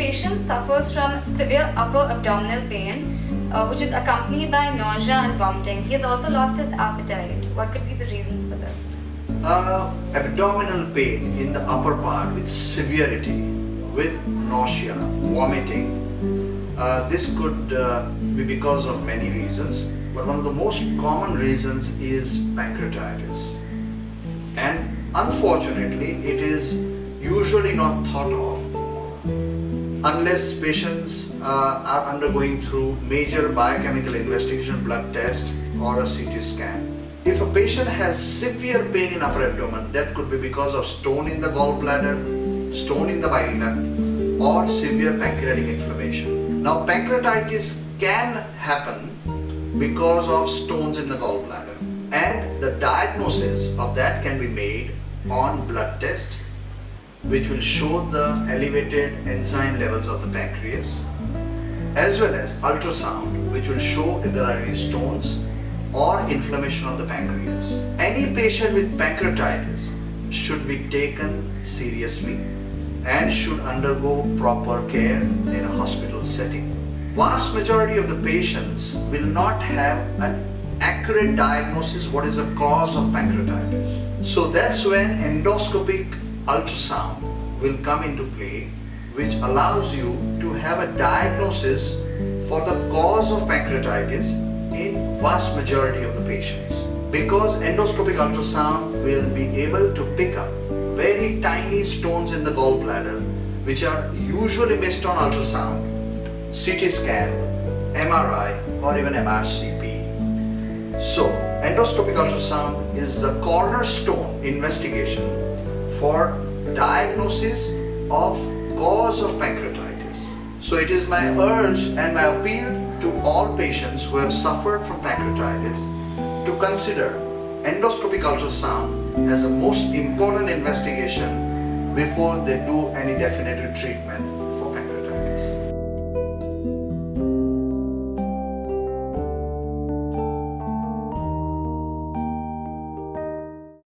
patient suffers from severe upper abdominal pain, which is accompanied by nausea and vomiting. He has also lost his appetite. What could be the reasons for this? Abdominal pain in the upper part with severity, with nausea, vomiting. This could be because of many reasons, but one of the most common reasons is pancreatitis. And unfortunately, it is usually not thought of unless patients are undergoing through major biochemical investigation, blood test or a CT scan. If a patient has severe pain in upper abdomen, that could be because of stone in the gallbladder, stone in the bile duct, or severe pancreatic inflammation. Now, pancreatitis can happen because of stones in the gallbladder, and the diagnosis of that can be made on blood test, which will show the elevated enzyme levels of the pancreas, as well as ultrasound, which will show if there are any stones or inflammation of the pancreas. Any patient with pancreatitis should be taken seriously and should undergo proper care in a hospital setting. Vast majority of the patients will not have an accurate diagnosis what is the cause of pancreatitis. So that's when endoscopic ultrasound will come into play, which allows you to have a diagnosis for the cause of pancreatitis in vast majority of the patients. Because endoscopic ultrasound will be able to pick up very tiny stones in the gallbladder, which are usually missed on ultrasound, CT scan, MRI or even MRCP. So endoscopic ultrasound is the cornerstone investigation for diagnosis of cause of pancreatitis. So it is my urge and my appeal to all patients who have suffered from pancreatitis to consider endoscopic ultrasound as the most important investigation before they do any definitive treatment.